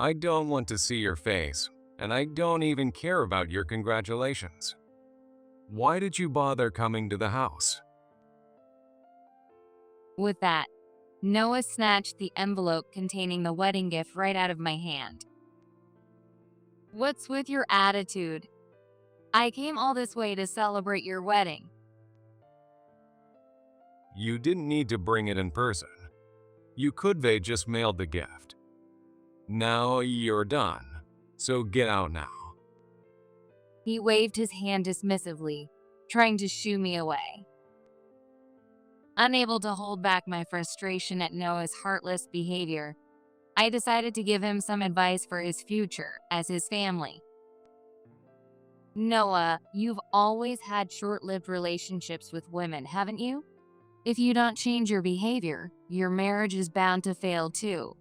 I don't want to see your face, and I don't even care about your congratulations. Why did you bother coming to the house? With that, Noah snatched the envelope containing the wedding gift right out of my hand. What's with your attitude? I came all this way to celebrate your wedding. You didn't need to bring it in person. You could have just mailed the gift. Now you're done, so get out now. He waved his hand dismissively, trying to shoo me away. Unable to hold back my frustration at Noah's heartless behavior, I decided to give him some advice for his future as his family. Noah, you've always had short-lived relationships with women, haven't you? If you don't change your behavior, your marriage is bound to fail too.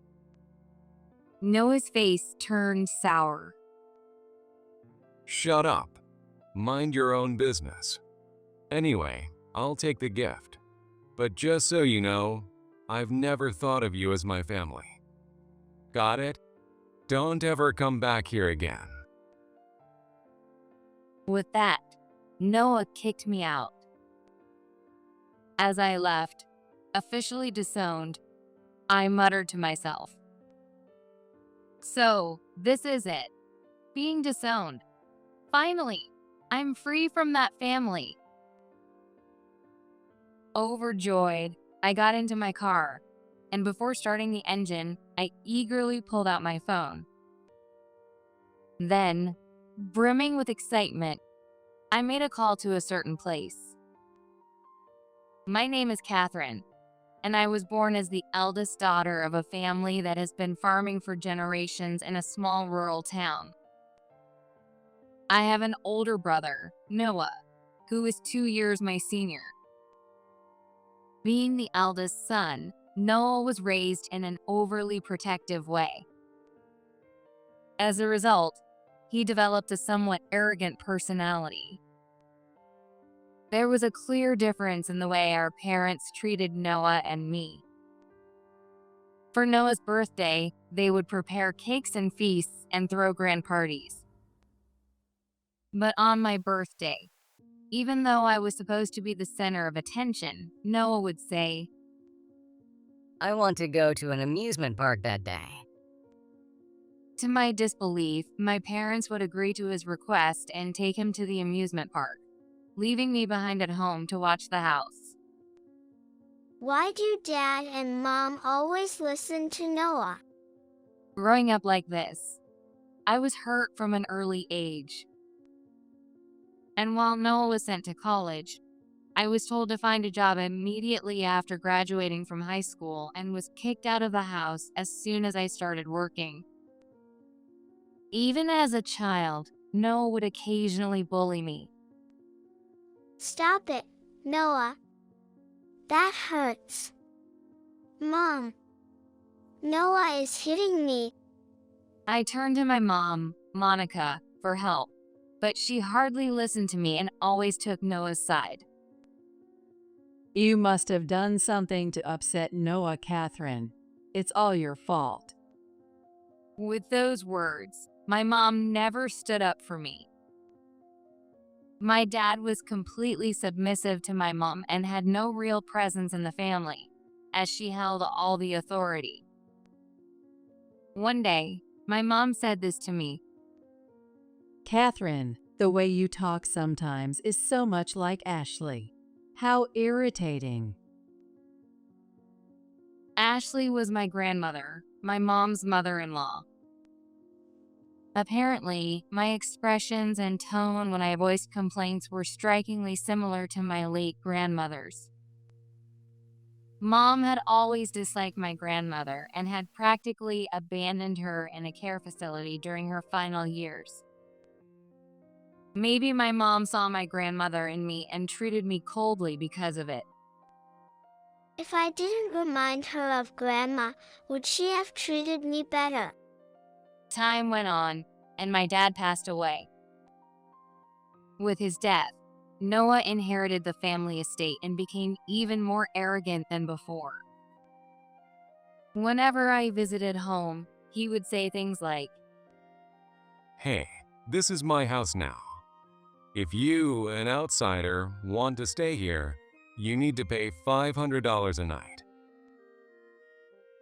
Noah's face turned sour. Shut up. Mind your own business. Anyway, I'll take the gift. But just so you know, I've never thought of you as my family. Got it? Don't ever come back here again. With that, Noah kicked me out. As I left, officially disowned, I muttered to myself, "So, this is it. Being disowned. Finally, I'm free from that family." Overjoyed, I got into my car, and before starting the engine, I eagerly pulled out my phone. Then, brimming with excitement, I made a call to a certain place. My name is Catherine, and I was born as the eldest daughter of a family that has been farming for generations in a small rural town. I have an older brother, Noah, who is 2 years my senior. Being the eldest son, Noah was raised in an overly protective way. As a result, he developed a somewhat arrogant personality. There was a clear difference in the way our parents treated Noah and me. For Noah's birthday, they would prepare cakes and feasts and throw grand parties. But on my birthday, even though I was supposed to be the center of attention, Noah would say, I want to go to an amusement park that day. To my disbelief, my parents would agree to his request and take him to the amusement park, leaving me behind at home to watch the house. Why do Dad and Mom always listen to Noah? Growing up like this, I was hurt from an early age. And while Noah was sent to college, I was told to find a job immediately after graduating from high school and was kicked out of the house as soon as I started working. Even as a child, Noah would occasionally bully me. Stop it, Noah. That hurts. Mom, Noah is hitting me. I turned to my mom, Monica, for help, but she hardly listened to me and always took Noah's side. You must have done something to upset Noah, Catherine. It's all your fault. With those words, my mom never stood up for me. My dad was completely submissive to my mom and had no real presence in the family, as she held all the authority. One day, my mom said this to me. Catherine, the way you talk sometimes is so much like Ashley. How irritating. Ashley was my grandmother, my mom's mother-in-law. Apparently, my expressions and tone when I voiced complaints were strikingly similar to my late grandmother's. Mom had always disliked my grandmother and had practically abandoned her in a care facility during her final years. Maybe my mom saw my grandmother in me and treated me coldly because of it. If I didn't remind her of Grandma, would she have treated me better? Time went on, and my dad passed away. With his death, Noah inherited the family estate and became even more arrogant than before. Whenever I visited home, He would say things like, Hey, this is my house now. If you, an outsider, want to stay here, you need to pay $500 a night.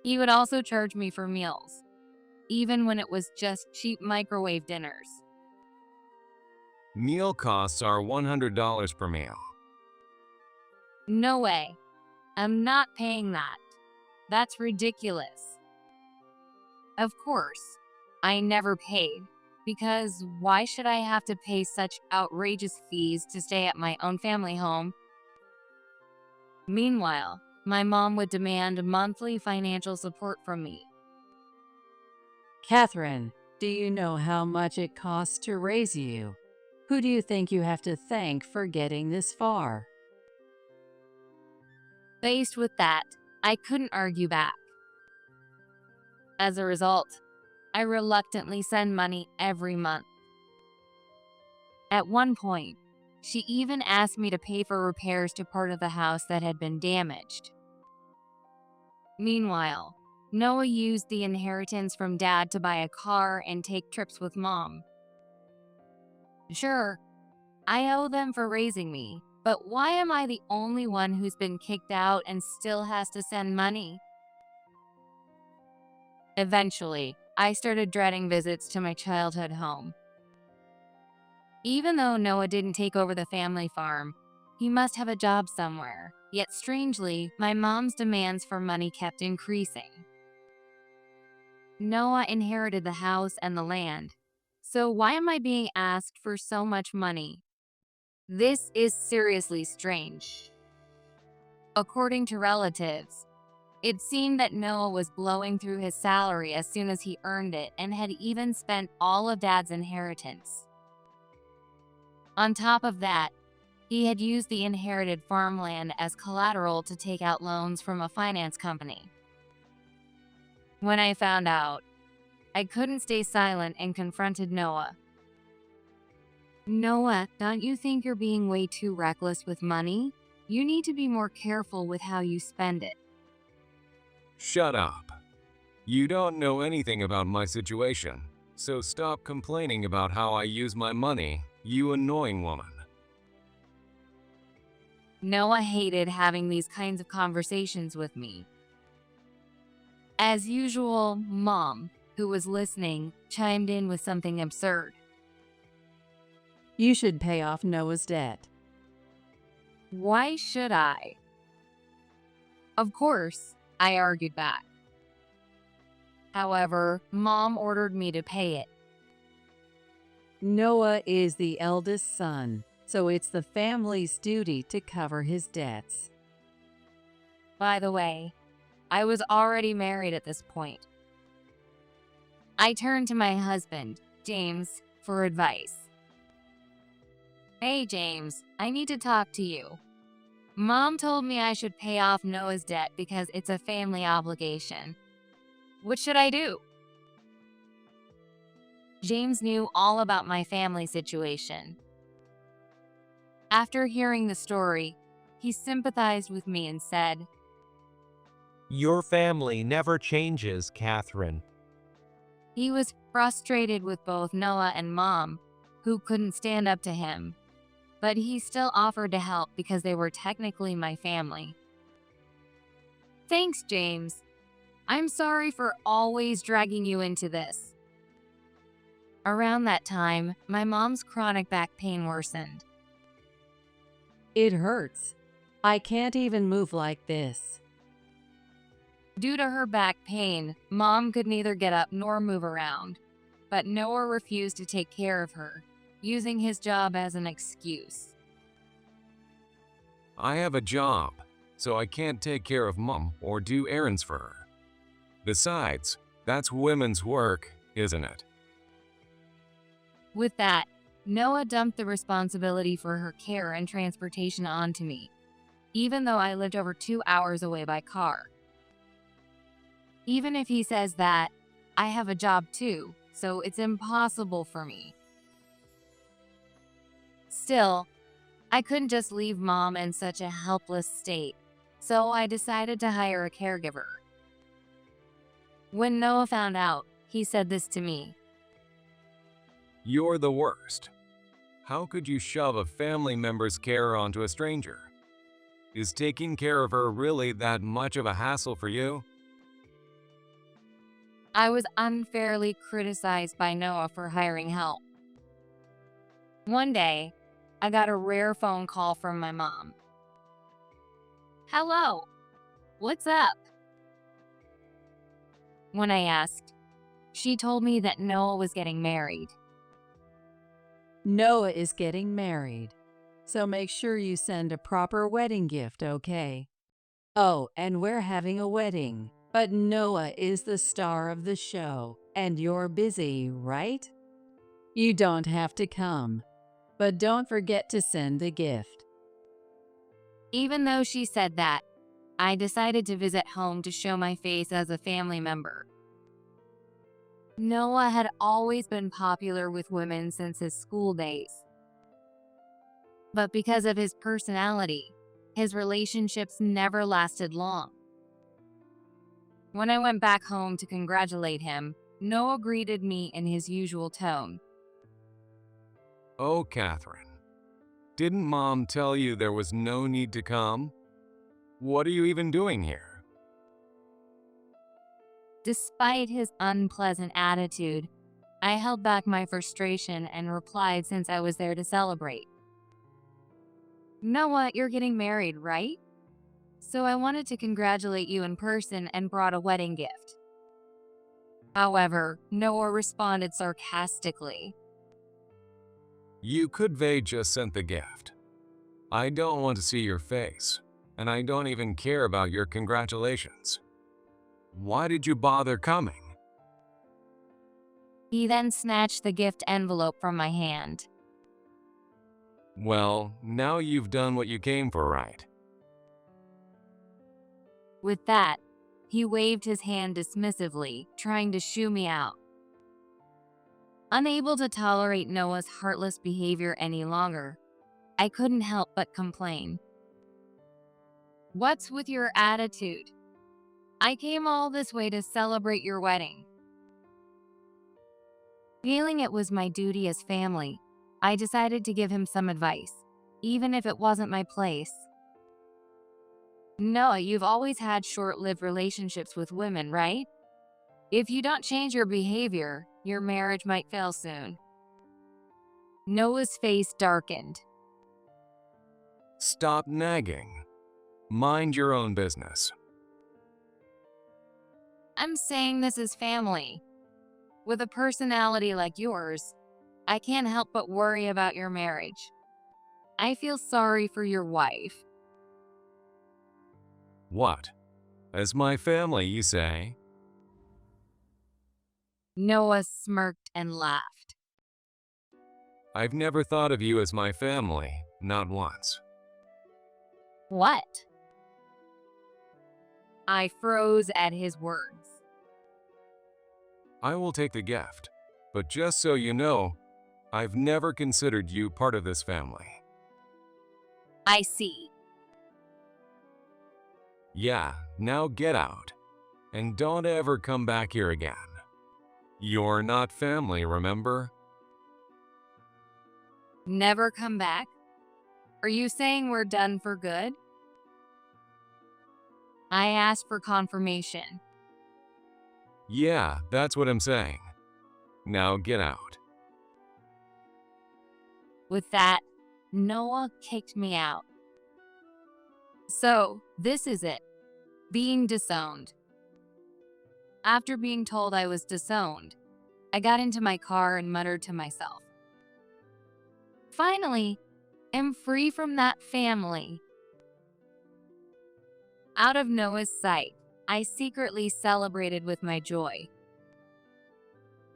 he would also charge me for meals, even when it was just cheap microwave dinners. Meal costs are $100 per meal. No way. I'm not paying that. That's ridiculous. Of course, I never paid, because why should I have to pay such outrageous fees to stay at my own family home? Meanwhile, my mom would demand monthly financial support from me. Catherine, do you know how much it costs to raise you? Who do you think you have to thank for getting this far? Faced with that, I couldn't argue back. As a result, I reluctantly send money every month. At one point, she even asked me to pay for repairs to part of the house that had been damaged. Meanwhile, Noah used the inheritance from Dad to buy a car and take trips with Mom. Sure, I owe them for raising me, but why am I the only one who's been kicked out and still has to send money? Eventually, I started dreading visits to my childhood home. Even though Noah didn't take over the family farm, he must have a job somewhere. Yet strangely, my mom's demands for money kept increasing. Noah inherited the house and the land, so why am I being asked for so much money? This is seriously strange. According to relatives, it seemed that Noah was blowing through his salary as soon as he earned it and had even spent all of Dad's inheritance. On top of that, he had used the inherited farmland as collateral to take out loans from a finance company. When I found out, I couldn't stay silent and confronted Noah. Noah, don't you think you're being way too reckless with money? You need to be more careful with how you spend it. Shut up. You don't know anything about my situation, so stop complaining about how I use my money, you annoying woman. Noah hated having these kinds of conversations with me. As usual, Mom, who was listening, chimed in with something absurd. You should pay off Noah's debt. Why should I? Of course, I argued back. However, Mom ordered me to pay it. Noah is the eldest son, so it's the family's duty to cover his debts. By the way, I was already married at this point. I turned to my husband, James, for advice. Hey James, I need to talk to you. Mom told me I should pay off Noah's debt because it's a family obligation. What should I do? James knew all about my family situation. After hearing the story, he sympathized with me and said, Your family never changes, Catherine. he was frustrated with both Noah and Mom, who couldn't stand up to him. But he still offered to help because they were technically my family. Thanks, James. I'm sorry for always dragging you into this. Around that time, my mom's chronic back pain worsened. It hurts. I can't even move like this. Due to her back pain, Mom could neither get up nor move around. But Noah refused to take care of her, using his job as an excuse. I have a job, so I can't take care of Mom or do errands for her. Besides, that's women's work, isn't it? With that, Noah dumped the responsibility for her care and transportation onto me, even though I lived over 2 hours away by car. Even if he says that, I have a job too, so it's impossible for me. Still, I couldn't just leave Mom in such a helpless state, so I decided to hire a caregiver. When Noah found out, he said this to me. You're the worst. How could you shove a family member's care onto a stranger? Is taking care of her really that much of a hassle for you? I was unfairly criticized by Noah for hiring help. One day, I got a rare phone call from my mom. "Hello, what's up?" When I asked, she told me that Noah was getting married. Noah is getting married, so make sure you send a proper wedding gift, okay? Oh, and we're having a wedding, but Noah is the star of the show, and you're busy, right? You don't have to come, but don't forget to send the gift. Even though she said that, I decided to visit home to show my face as a family member. Noah had always been popular with women since his school days. But because of his personality, his relationships never lasted long. When I went back home to congratulate him, Noah greeted me in his usual tone. Oh, Catherine. Didn't Mom tell you there was no need to come? What are you even doing here? Despite his unpleasant attitude, I held back my frustration and replied since I was there to celebrate. "Noah, you're getting married, right? So I wanted to congratulate you in person and brought a wedding gift." However, Noah responded sarcastically. You could have just sent the gift. I don't want to see your face, and I don't even care about your congratulations. Why did you bother coming? He then snatched the gift envelope from my hand. Well, now you've done what you came for, right? With that, he waved his hand dismissively, trying to shoo me out. Unable to tolerate Noah's heartless behavior any longer, I couldn't help but complain. "What's with your attitude? I came all this way to celebrate your wedding." Feeling it was my duty as family, I decided to give him some advice, even if it wasn't my place. "Noah, you've always had short-lived relationships with women, right? If you don't change your behavior, your marriage might fail soon." Noah's face darkened. Stop nagging. Mind your own business. "I'm saying this is family. With a personality like yours, I can't help but worry about your marriage. I feel sorry for your wife." What? As my family, you say? Noah smirked and laughed. I've never thought of you as my family, not once. "What?" I froze at his words. I will take the gift, but just so you know, I've never considered you part of this family. "I see." Yeah, now get out. And don't ever come back here again. You're not family, remember? "Never come back? Are you saying we're done for good?" I asked for confirmation. Yeah, that's what I'm saying. Now get out. With that, Noah kicked me out. So, this is it. Being disowned. After being told I was disowned, I got into my car and muttered to myself, "Finally, I'm free from that family." Out of Noah's sight, I secretly celebrated with my joy.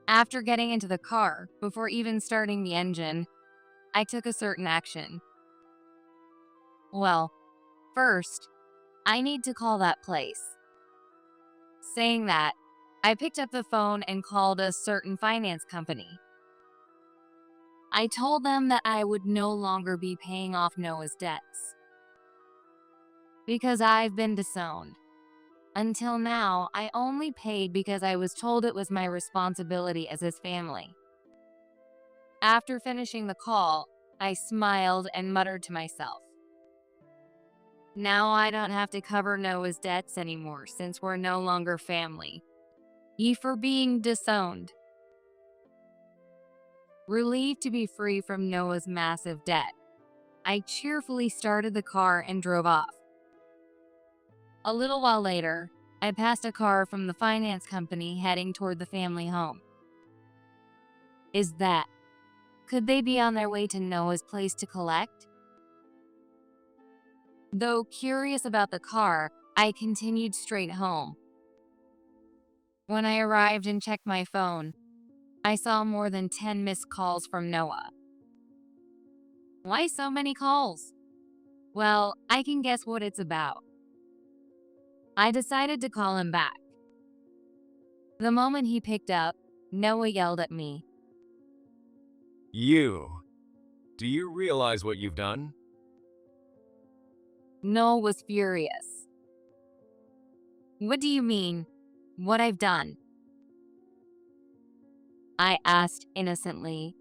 After getting into the car, before even starting the engine, I took a certain action. Well, first, I need to call that place. Saying that, I picked up the phone and called a certain finance company. I told them that I would no longer be paying off Noah's debts, because I've been disowned. Until now, I only paid because I was told it was my responsibility as his family. After finishing the call, I smiled and muttered to myself, now I don't have to cover Noah's debts anymore since we're no longer family. Ye for being disowned. Relieved to be free from Noah's massive debt, I cheerfully started the car and drove off. A little while later, I passed a car from the finance company heading toward the family home. Could they be on their way to Noah's place to collect? Though curious about the car, I continued straight home. When I arrived and checked my phone, I saw more than 10 missed calls from Noah. Why so many calls? Well, I can guess what it's about. I decided to call him back. The moment he picked up, Noah yelled at me. Do you realize what you've done? Noah was furious. What do you mean, what I've done? I asked innocently.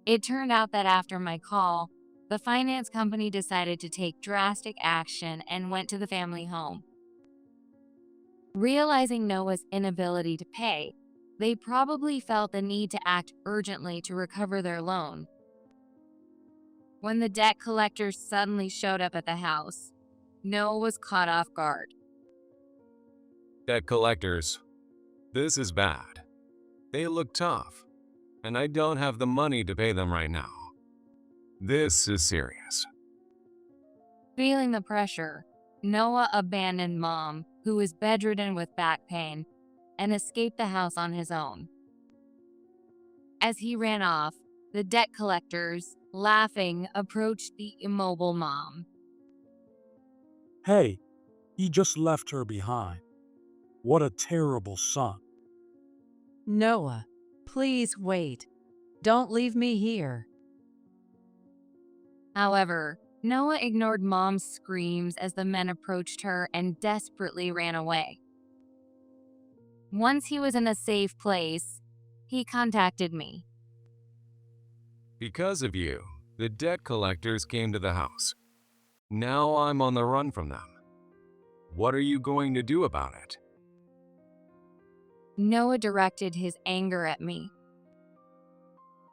It turned out that after my call, the finance company decided to take drastic action and went to the family home. Realizing Noah's inability to pay, they probably felt the need to act urgently to recover their loan. When the debt collectors suddenly showed up at the house, Noah was caught off guard. Debt collectors. This is bad. They look tough, and I don't have the money to pay them right now. This is serious. Feeling the pressure, Noah abandoned Mom, who was bedridden with back pain, and escaped the house on his own. As he ran off, the debt collectors, laughing, approached the immobile Mom. Hey, he just left her behind. What a terrible son. Noah, please wait. Don't leave me here. However, Noah ignored Mom's screams as the men approached her and desperately ran away. Once he was in a safe place, he contacted me. Because of you, the debt collectors came to the house. Now I'm on the run from them. What are you going to do about it? Noah directed his anger at me.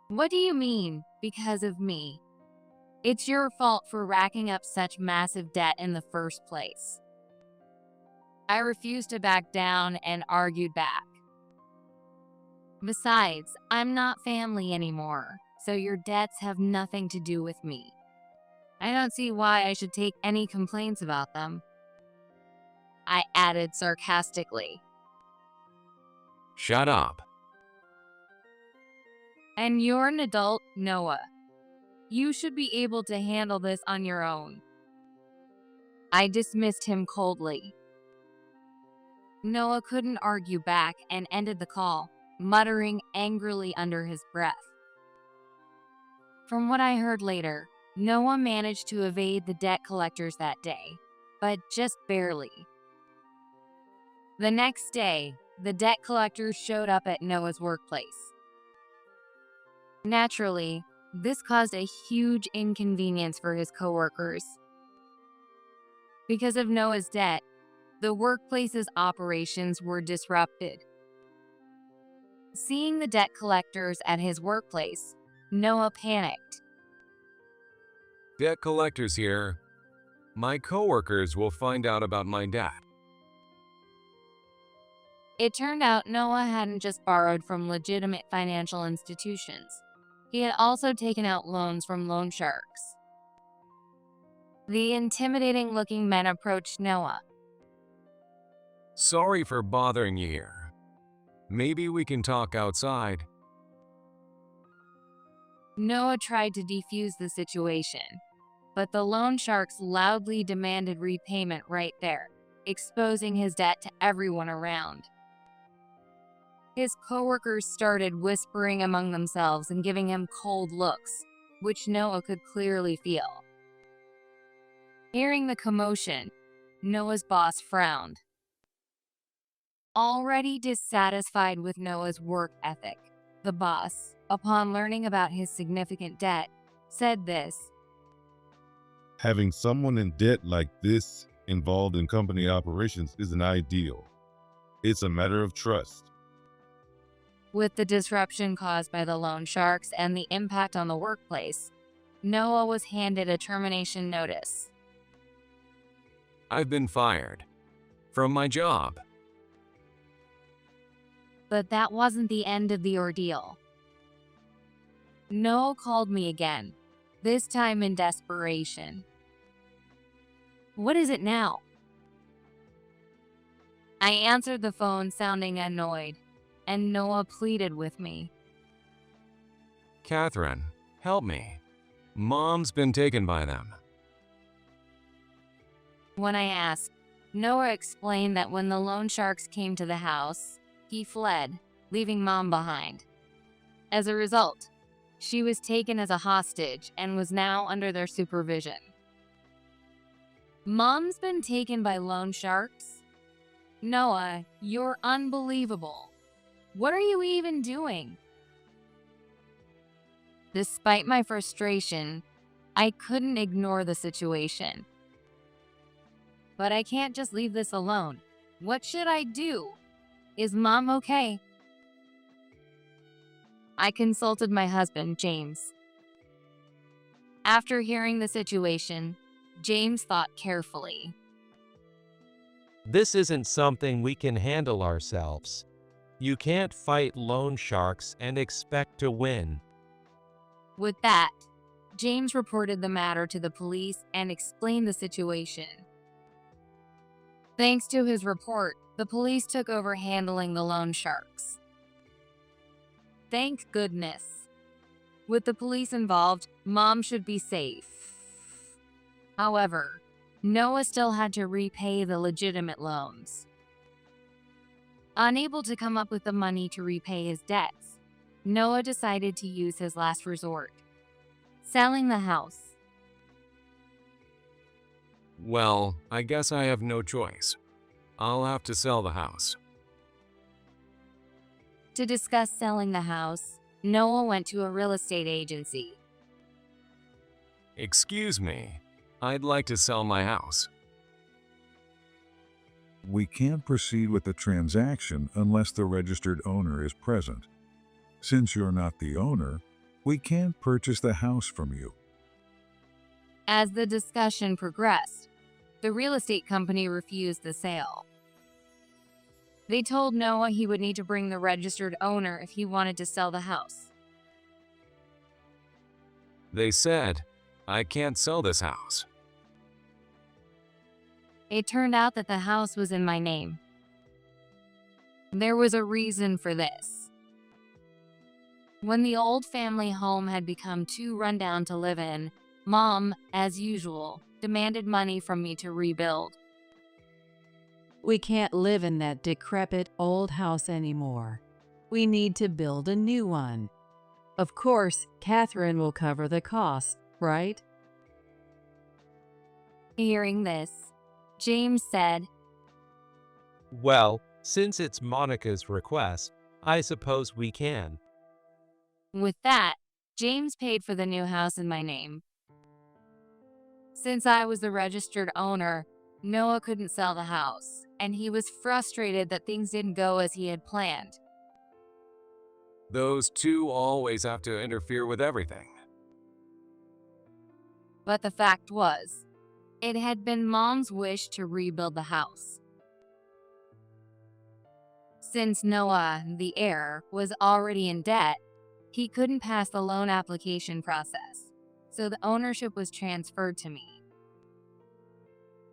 What do you mean, because of me? It's your fault for racking up such massive debt in the first place. I refused to back down and argued back. Besides, I'm not family anymore, so your debts have nothing to do with me. I don't see why I should take any complaints about them. I added sarcastically. Shut up. And you're an adult, Noah. You should be able to handle this on your own. I dismissed him coldly. Noah couldn't argue back and ended the call, muttering angrily under his breath. From what I heard later, Noah managed to evade the debt collectors that day, but just barely. The next day, the debt collectors showed up at Noah's workplace. Naturally, this caused a huge inconvenience for his coworkers. Because of Noah's debt, the workplace's operations were disrupted. Seeing the debt collectors at his workplace, Noah panicked. Debt collectors here. My coworkers will find out about my debt. It turned out Noah hadn't just borrowed from legitimate financial institutions. He had also taken out loans from loan sharks. The intimidating-looking men approached Noah. Sorry for bothering you here. Maybe we can talk outside. Noah tried to defuse the situation, but the loan sharks loudly demanded repayment right there, exposing his debt to everyone around. His coworkers started whispering among themselves and giving him cold looks, which Noah could clearly feel. Hearing the commotion, Noah's boss frowned. Already dissatisfied with Noah's work ethic, the boss, upon learning about his significant debt, said this. Having someone in debt like this involved in company operations isn't ideal. It's a matter of trust. With the disruption caused by the loan sharks and the impact on the workplace, Noah was handed a termination notice. I've been fired from my job. But that wasn't the end of the ordeal. Noah called me again, this time in desperation. What is it now? I answered the phone sounding annoyed, and Noah pleaded with me. Catherine, help me. Mom's been taken by them. When I asked, Noah explained that when the loan sharks came to the house, he fled, leaving Mom behind. As a result, she was taken as a hostage and was now under their supervision. Mom's been taken by loan sharks? Noah, you're unbelievable. What are you even doing? Despite my frustration, I couldn't ignore the situation. But I can't just leave this alone. What should I do? Is Mom okay? I consulted my husband, James. After hearing the situation, James thought carefully. This isn't something we can handle ourselves. You can't fight loan sharks and expect to win. With that, James reported the matter to the police and explained the situation. Thanks to his report, the police took over handling the loan sharks. Thank goodness. With the police involved, Mom should be safe. However, Noah still had to repay the legitimate loans. Unable to come up with the money to repay his debts, Noah decided to use his last resort, selling the house. Well, I guess I have no choice. I'll have to sell the house. To discuss selling the house, Noah went to a real estate agency. Excuse me, I'd like to sell my house. We can't proceed with the transaction unless the registered owner is present. Since you're not the owner, we can't purchase the house from you. As the discussion progressed, the real estate company refused the sale. They told Noah he would need to bring the registered owner if he wanted to sell the house. They said, I can't sell this house. It turned out that the house was in my name. There was a reason for this. When the old family home had become too rundown to live in, Mom, as usual, demanded money from me to rebuild. We can't live in that decrepit old house anymore. We need to build a new one. Of course, Catherine will cover the cost, right? Hearing this, James said, Well, since it's Monica's request, I suppose we can. With that, James paid for the new house in my name. Since I was the registered owner, Noah couldn't sell the house, and he was frustrated that things didn't go as he had planned. Those two always have to interfere with everything. But the fact was, it had been Mom's wish to rebuild the house. Since Noah, the heir, was already in debt, he couldn't pass the loan application process, so the ownership was transferred to me.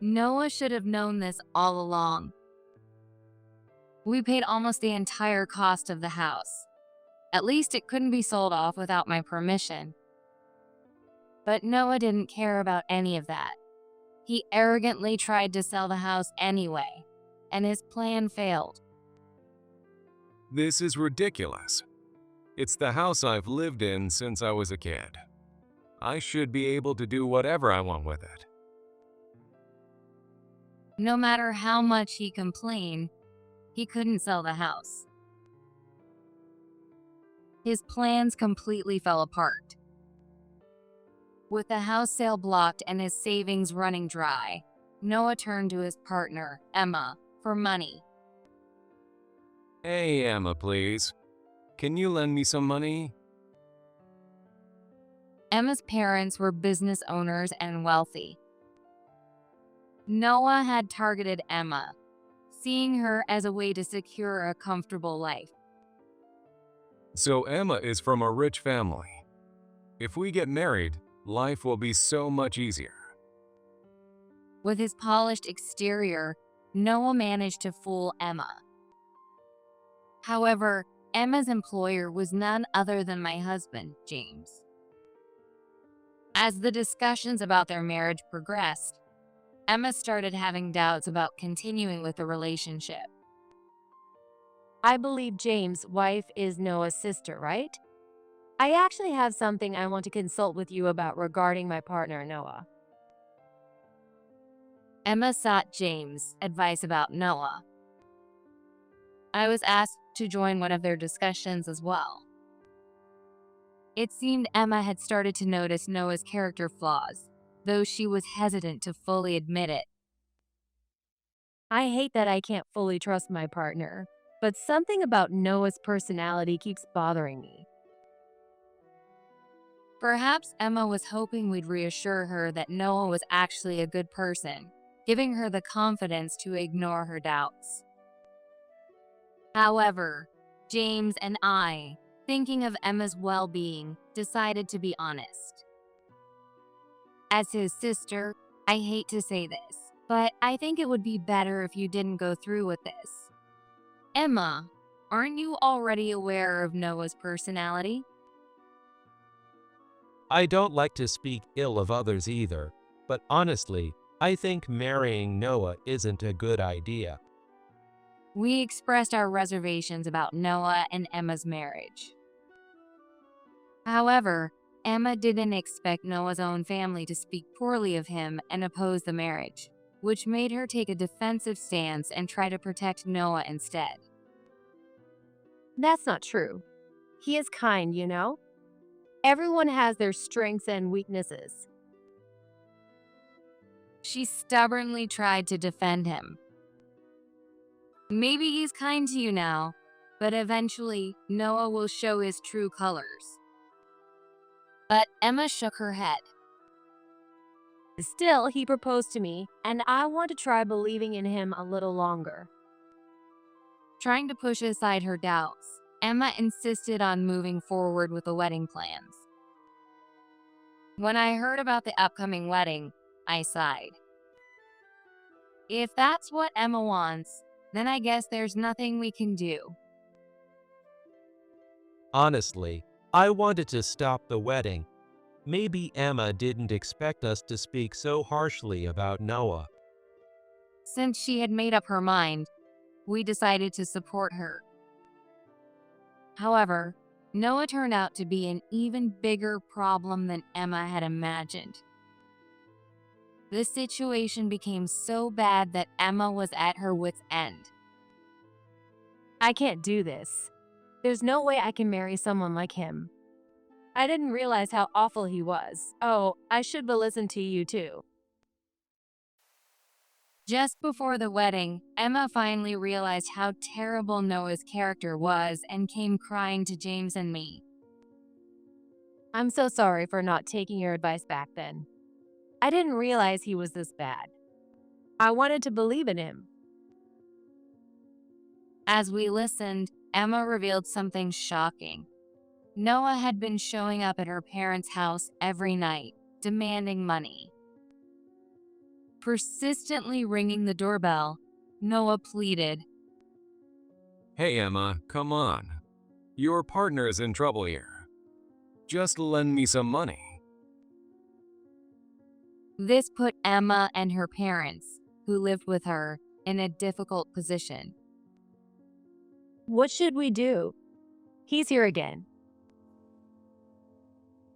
Noah should have known this all along. We paid almost the entire cost of the house. At least it couldn't be sold off without my permission. But Noah didn't care about any of that. He arrogantly tried to sell the house anyway, and his plan failed. This is ridiculous. It's the house I've lived in since I was a kid. I should be able to do whatever I want with it. No matter how much he complained, he couldn't sell the house. His plans completely fell apart. With the house sale blocked and his savings running dry, Noah turned to his partner, Emma, for money. Hey, Emma, please. Can you lend me some money? Emma's parents were business owners and wealthy. Noah had targeted Emma, seeing her as a way to secure a comfortable life. So Emma is from a rich family. If we get married, life will be so much easier. With his polished exterior, Noah managed to fool Emma. However, Emma's employer was none other than my husband, James. As the discussions about their marriage progressed, Emma started having doubts about continuing with the relationship. I believe James' wife is Noah's sister, right? I actually have something I want to consult with you about regarding my partner, Noah. Emma sought James' advice about Noah. I was asked to join one of their discussions as well. It seemed Emma had started to notice Noah's character flaws, though she was hesitant to fully admit it. I hate that I can't fully trust my partner, but something about Noah's personality keeps bothering me. Perhaps Emma was hoping we'd reassure her that Noah was actually a good person, giving her the confidence to ignore her doubts. However, James and I, thinking of Emma's well-being, decided to be honest. As his sister, I hate to say this, but I think it would be better if you didn't go through with this. Emma, aren't you already aware of Noah's personality? I don't like to speak ill of others either, but honestly, I think marrying Noah isn't a good idea. We expressed our reservations about Noah and Emma's marriage. However, Emma didn't expect Noah's own family to speak poorly of him and oppose the marriage, which made her take a defensive stance and try to protect Noah instead. That's not true. He is kind, you know? Everyone has their strengths and weaknesses. She stubbornly tried to defend him. Maybe he's kind to you now, but eventually Noah will show his true colors. But Emma shook her head. Still, he proposed to me, and I want to try believing in him a little longer. Trying to push aside her doubts, Emma insisted on moving forward with the wedding plans. When I heard about the upcoming wedding, I sighed. If that's what Emma wants, then I guess there's nothing we can do. Honestly, I wanted to stop the wedding. Maybe Emma didn't expect us to speak so harshly about Noah. Since she had made up her mind, we decided to support her. However, Noah turned out to be an even bigger problem than Emma had imagined. The situation became so bad that Emma was at her wit's end. I can't do this. There's no way I can marry someone like him. I didn't realize how awful he was. Oh, I should have listened to you too. Just before the wedding, Emma finally realized how terrible Noah's character was and came crying to James and me. I'm so sorry for not taking your advice back then. I didn't realize he was this bad. I wanted to believe in him. As we listened, Emma revealed something shocking. Noah had been showing up at her parents' house every night, demanding money. Persistently ringing the doorbell, Noah pleaded, Hey, Emma, come on. Your partner is in trouble here. Just lend me some money. This put Emma and her parents, who lived with her, in a difficult position. What should we do? He's here again.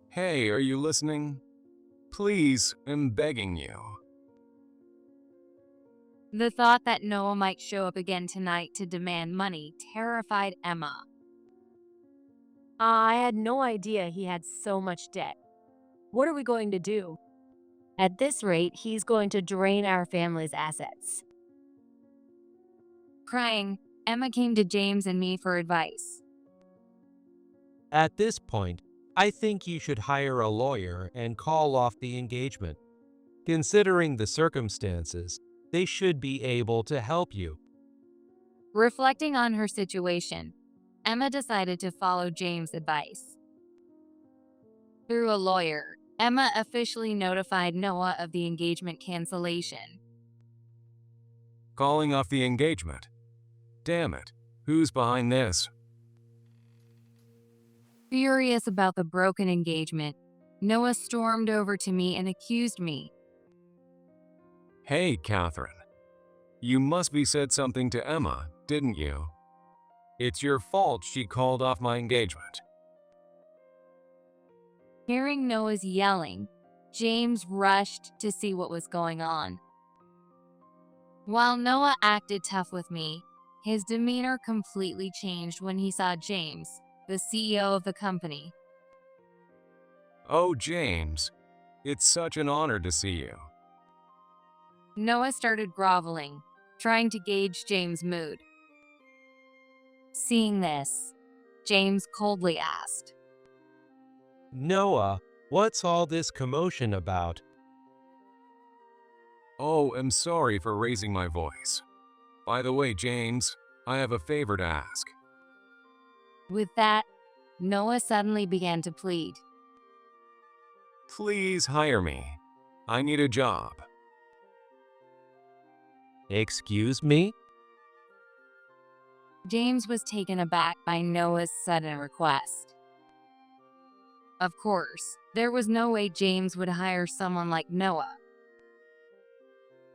Hey, are you listening? Please, I'm begging you. The thought that Noah might show up again tonight to demand money terrified Emma. I had no idea he had so much debt. What are we going to do? At this rate, he's going to drain our family's assets. Crying, Emma came to James and me for advice. At this point, I think you should hire a lawyer and call off the engagement. Considering the circumstances, they should be able to help you. Reflecting on her situation, Emma decided to follow James' advice. Through a lawyer, Emma officially notified Noah of the engagement cancellation. Calling off the engagement. Damn it. Who's behind this? Furious about the broken engagement, Noah stormed over to me and accused me. Hey, Catherine. You must be said something to Emma, didn't you? It's your fault she called off my engagement. Hearing Noah's yelling, James rushed to see what was going on. While Noah acted tough with me, his demeanor completely changed when he saw James, the CEO of the company. Oh, James. It's such an honor to see you. Noah started groveling, trying to gauge James' mood. Seeing this, James coldly asked, Noah, what's all this commotion about? Oh, I'm sorry for raising my voice. By the way, James, I have a favor to ask. With that, Noah suddenly began to plead. Please hire me. I need a job. Excuse me? James was taken aback by Noah's sudden request. Of course, there was no way James would hire someone like Noah.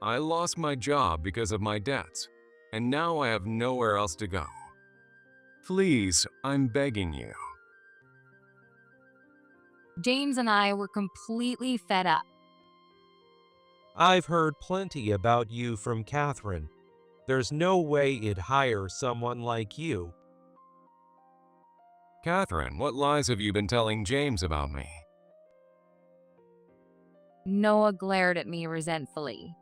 I lost my job because of my debts, and now I have nowhere else to go. Please, I'm begging you. James and I were completely fed up. I've heard plenty about you from Catherine. There's no way it'd hire someone like you. Catherine, what lies have you been telling James about me? Noah glared at me resentfully.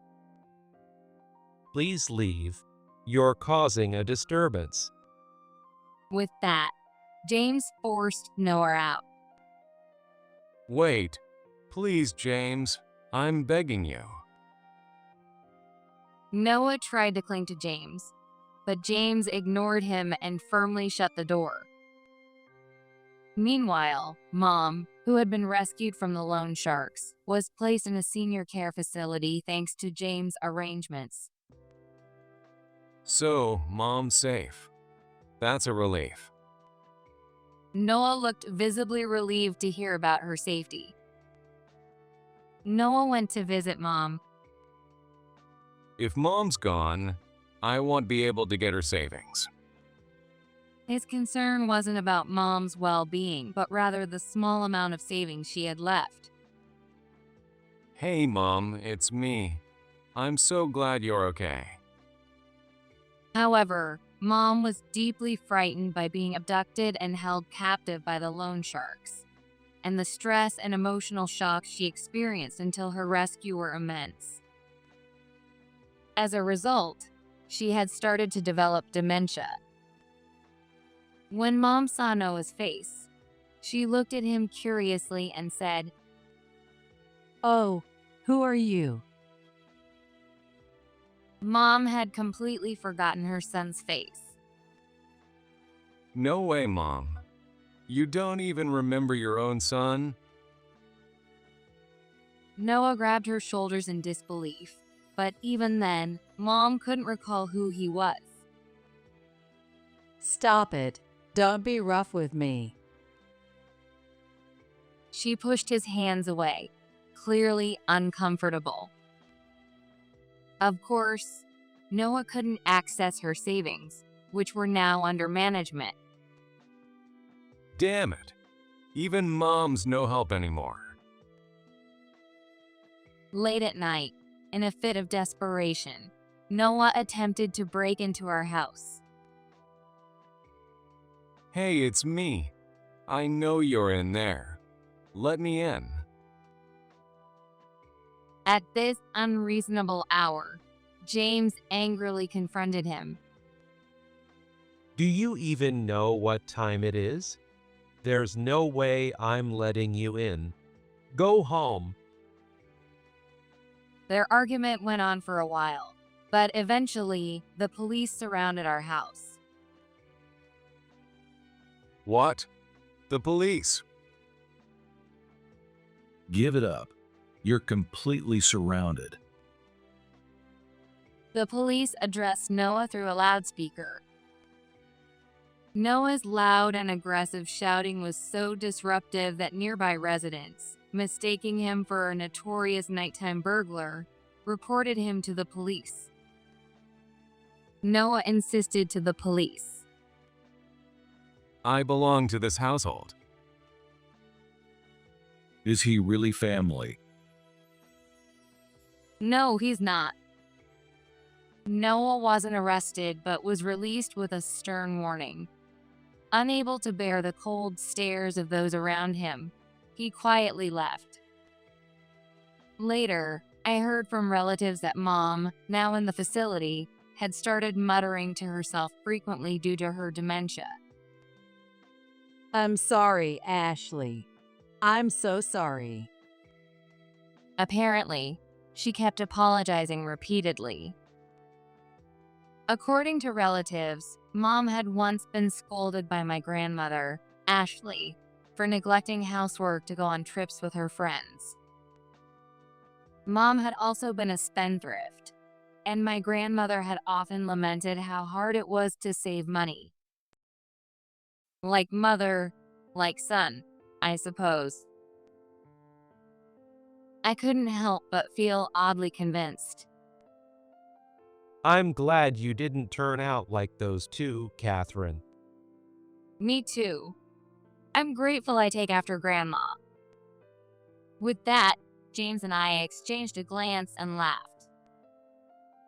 Please leave. You're causing a disturbance. With that, James forced Noah out. Wait. Please, James. I'm begging you. Noah tried to cling to James, but James ignored him and firmly shut the door. Meanwhile, Mom, who had been rescued from the loan sharks, was placed in a senior care facility thanks to James' arrangements. So, Mom's safe. That's a relief. Noah looked visibly relieved to hear about her safety. Noah went to visit Mom. If Mom's gone, I won't be able to get her savings. His concern wasn't about Mom's well-being, but rather the small amount of savings she had left. Hey, Mom, it's me. I'm so glad you're okay. However, Mom was deeply frightened by being abducted and held captive by the loan sharks, and the stress and emotional shock she experienced until her rescue were immense. As a result, she had started to develop dementia. When Mom saw Noah's face, she looked at him curiously and said, Oh, who are you? Mom had completely forgotten her son's face. No way, Mom. You don't even remember your own son? Noah grabbed her shoulders in disbelief, but even then, Mom couldn't recall who he was. Stop it. Don't be rough with me. She pushed his hands away, clearly uncomfortable. Of course, Noah couldn't access her savings, which were now under management. Damn it. Even Mom's no help anymore. Late at night, in a fit of desperation, Noah attempted to break into our house. Hey, it's me. I know you're in there. Let me in. At this unreasonable hour, James angrily confronted him. Do you even know what time it is? There's no way I'm letting you in. Go home. Their argument went on for a while, but eventually the police surrounded our house. What? The police? Give it up. You're completely surrounded. The police addressed Noah through a loudspeaker. Noah's loud and aggressive shouting was so disruptive that nearby residents, mistaking him for a notorious nighttime burglar, reported him to the police. Noah insisted to the police. I belong to this household. Is he really family? No, he's not. Noah wasn't arrested but was released with a stern warning. Unable to bear the cold stares of those around him, he quietly left. Later, I heard from relatives that Mom, now in the facility, had started muttering to herself frequently due to her dementia. I'm sorry, Ashley. I'm so sorry. Apparently, she kept apologizing repeatedly. According to relatives, Mom had once been scolded by my grandmother, Ashley, for neglecting housework to go on trips with her friends. Mom had also been a spendthrift, and my grandmother had often lamented how hard it was to save money. Like mother, like son, I suppose. I couldn't help but feel oddly convinced. I'm glad you didn't turn out like those two, Catherine. Me too. I'm grateful I take after Grandma. With that, James and I exchanged a glance and laughed.